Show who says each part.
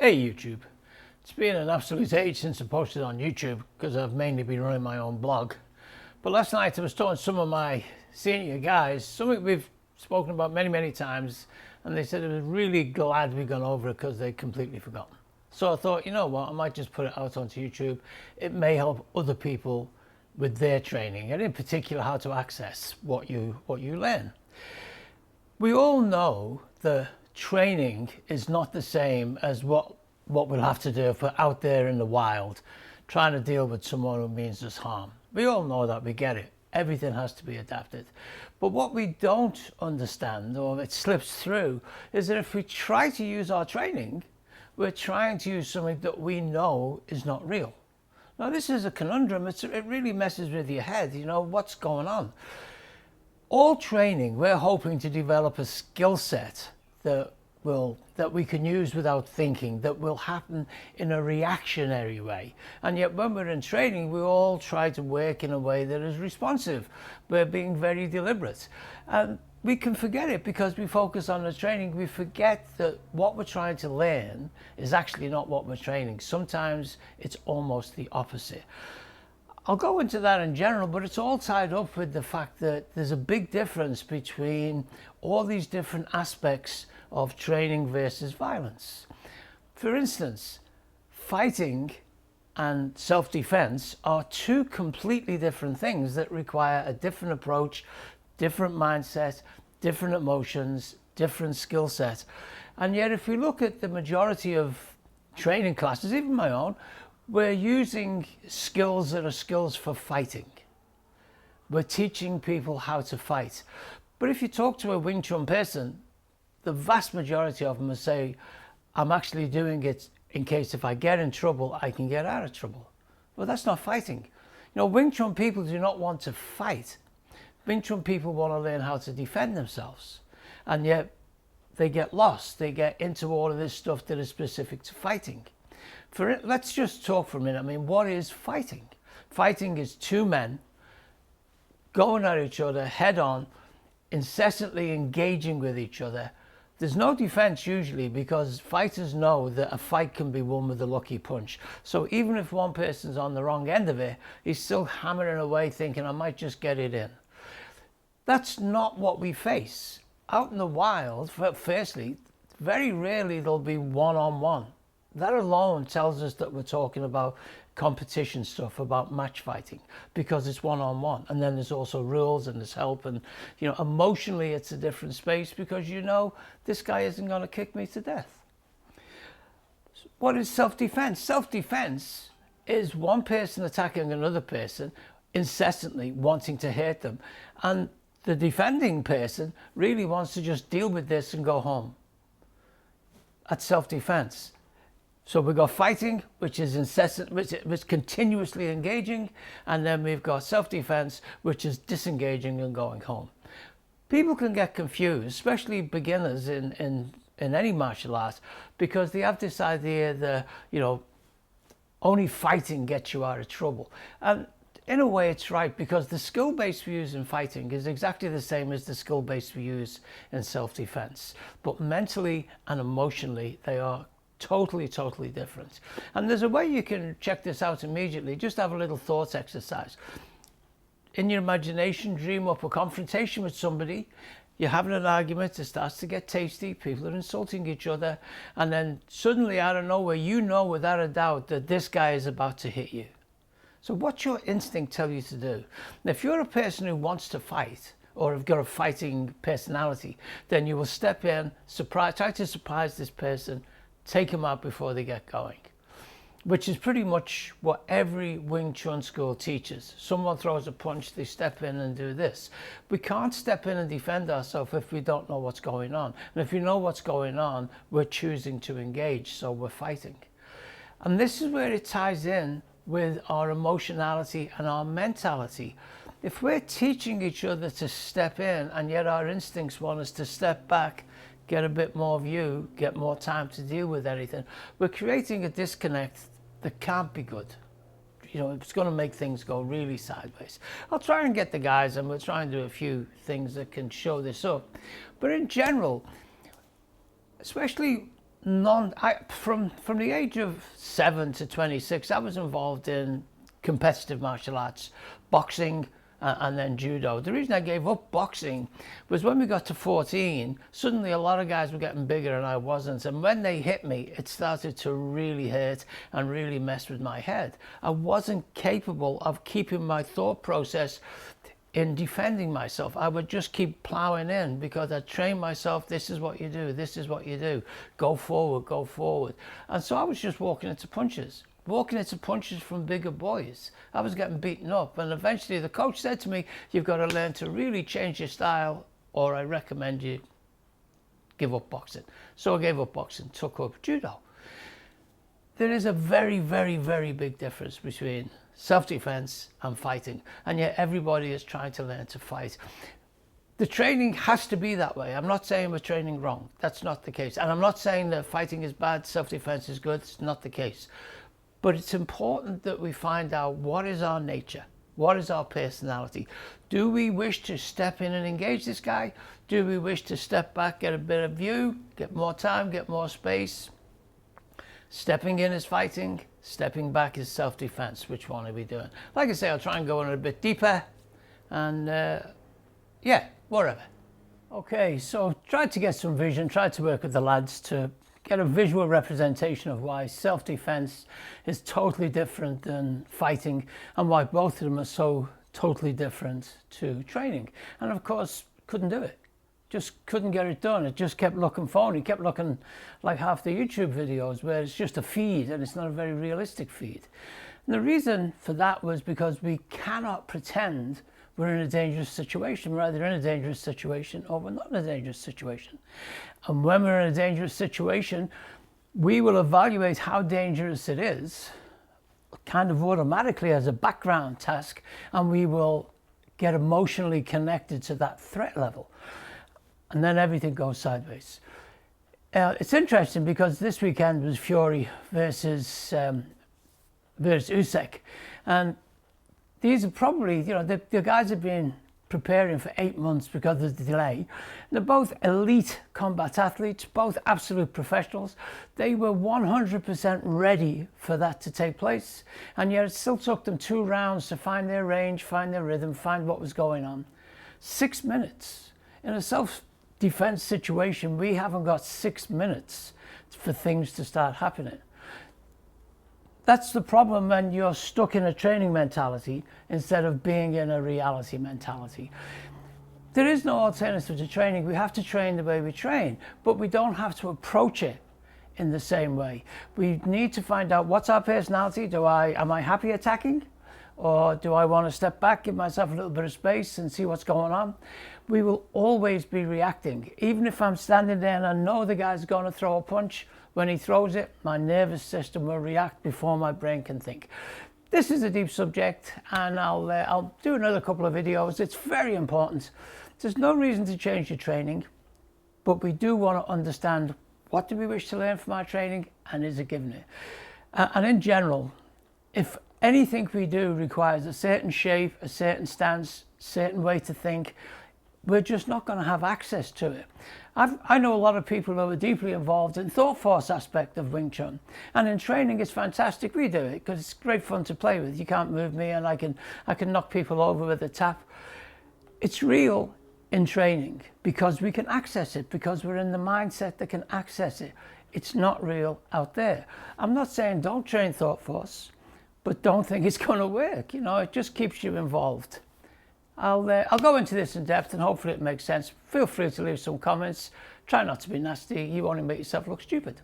Speaker 1: Hey YouTube, it's been an absolute age since I posted on YouTube because I've mainly been running my own blog. But last night I was talking to some of my senior guys, something we've spoken about many times, and they said they were really glad we'd gone over it because they'd completely forgotten. So I thought, you know what, I might just put it out onto YouTube. It may help other people with their training, and in particular how to access what you learn. We all know that training is not the same as what we'll have to do if we're out there in the wild trying to deal with someone who means us harm. We all know that, we get it. Everything has to be adapted. But what we don't understand, or it slips through, is that if we try to use our training, we're trying to use something that we know is not real. Now this is a conundrum. It really messes with your head. You know, what's going on? All training, we're hoping to develop a skill set that we can use without thinking, that will happen in a reactionary way. And yet when we're in training, we all try to work in a way that is responsive. We're being very deliberate. And we can forget it because we focus on the training. We forget that what we're trying to learn is actually not what we're training. Sometimes it's almost the opposite. I'll go into that in general, but it's all tied up with the fact that there's a big difference between all these different aspects of training versus violence. For instance, fighting and self-defense are two completely different things that require a different approach, different mindset, different emotions, different skill set. And yet if we look at the majority of training classes, even my own, we're using skills that are skills for fighting. We're teaching people how to fight. But if you talk to a Wing Chun person, the vast majority of them will say, I'm actually doing it in case if I get in trouble, I can get out of trouble. Well, that's not fighting. You know, Wing Chun people do not want to fight. Wing Chun people want to learn how to defend themselves. And yet they get lost. They get into all of this stuff that is specific to fighting. Let's just talk for a minute. I mean, what is fighting? Fighting is two men going at each other head on, incessantly engaging with each other. There's no defense usually because fighters know that a fight can be won with a lucky punch. So even if one person's on the wrong end of it, he's still hammering away thinking, I might just get it in. That's not what we face. Out in the wild, firstly, very rarely there'll be one-on-one. That alone tells us that we're talking about competition stuff, about match fighting, because it's one-on-one. And then there's also rules and there's help, and you know, emotionally it's a different space because you know this guy isn't going to kick me to death. What is self-defense? Self-defense is one person attacking another person, incessantly wanting to hurt them, and the defending person really wants to just deal with this and go home. That's self-defense. So we've got fighting, which is incessant, which is continuously engaging, and then we've got self-defense, which is disengaging and going home. People can get confused, especially beginners in any martial arts, because they have this idea that, you know, only fighting gets you out of trouble. And in a way it's right, because the skill base we use in fighting is exactly the same as the skill base we use in self-defense. But mentally and emotionally, they are totally different. And there's a way you can check this out immediately. Just have a little thought exercise. In your imagination, dream up a confrontation with somebody. You're having an argument, it starts to get tasty, people are insulting each other, and then suddenly out of nowhere, you know without a doubt that this guy is about to hit you. So what's your instinct tell you to do? Now, if you're a person who wants to fight, or have got a fighting personality, then you will step in, try to surprise this person, take them out before they get going, which is pretty much what every Wing Chun school teaches. Someone throws a punch, they step in and do this. We can't step in and defend ourselves if we don't know what's going on. And if we know what's going on, we're choosing to engage, so we're fighting. And this is where it ties in with our emotionality and our mentality. If we're teaching each other to step in and yet our instincts want us to step back, get a bit more view, get more time to deal with anything, we're creating a disconnect that can't be good. You know, it's going to make things go really sideways. I'll try and get the guys, and we'll try and do a few things that can show this up. But in general, especially From the age of 7 to 26, I was involved in competitive martial arts, boxing, and then judo. The reason I gave up boxing was when we got to 14, suddenly a lot of guys were getting bigger and I wasn't. And when they hit me, it started to really hurt and really mess with my head. I wasn't capable of keeping my thought process in defending myself. I would just keep plowing in because I trained myself. This is what you do. This is what you do. Go forward, go forward. And so I was just walking into punches from bigger boys. I was getting beaten up, and eventually the coach said to me, you've got to learn to really change your style, or I recommend you give up boxing. So I gave up boxing, took up judo. There is a very, very, very big difference between self-defense and fighting, and yet everybody is trying to learn to fight. The training has to be that way. I'm not saying we're training wrong. That's not the case. And I'm not saying that fighting is bad, self-defense is good. It's not the case. But it's important that we find out what is our nature, what is our personality. Do we wish to step in and engage this guy? Do we wish to step back, get a better view, get more time, get more space? Stepping in is fighting, stepping back is self-defense. Which one are we doing? Like I say, I'll try and go in a bit deeper and yeah, whatever. Okay, so tried to get some vision, tried to work with the lads to get a visual representation of why self-defense is totally different than fighting and why both of them are so totally different to training. And of course, couldn't do it. Just couldn't get it done. It just kept looking phony. It kept looking like half the YouTube videos where it's just a feed and it's not a very realistic feed. And the reason for that was because we cannot pretend we're in a dangerous situation. We're either in a dangerous situation or we're not in a dangerous situation. And when we're in a dangerous situation, we will evaluate how dangerous it is kind of automatically as a background task, and we will get emotionally connected to that threat level. And then everything goes sideways. It's interesting because this weekend was Fury versus Usyk. And these are probably, the guys have been preparing for 8 months because of the delay. They're both elite combat athletes, both absolute professionals. They were 100% ready for that to take place. And yet it still took them 2 rounds to find their range, find their rhythm, find what was going on. 6 minutes. In a self-defense situation, we haven't got 6 minutes for things to start happening. That's the problem when you're stuck in a training mentality instead of being in a reality mentality. There is no alternative to training. We have to train the way we train, but we don't have to approach it in the same way. We need to find out what's our personality. Am I happy attacking? Or do I want to step back, give myself a little bit of space and see what's going on? We will always be reacting. Even if I'm standing there and I know the guy's going to throw a punch, when he throws it, my nervous system will react before my brain can think. This is a deep subject, and I'll do another couple of videos. It's very important. There's no reason to change your training, but we do want to understand what do we wish to learn from our training, and is it given it? And in general, if anything we do requires a certain shape, a certain stance, certain way to think, we're just not going to have access to it. I know a lot of people who are deeply involved in thought force aspect of Wing Chun, and in training it's fantastic. We do it because it's great fun to play with. You can't move me and I can knock people over with a tap. It's real in training because we can access it, because we're in the mindset that can access it. It's not real out there. I'm not saying don't train thought force, but don't think it's going to work. It just keeps you involved. I'll go into this in depth and hopefully it makes sense. Feel free to leave some comments. Try not to be nasty. You only make yourself look stupid.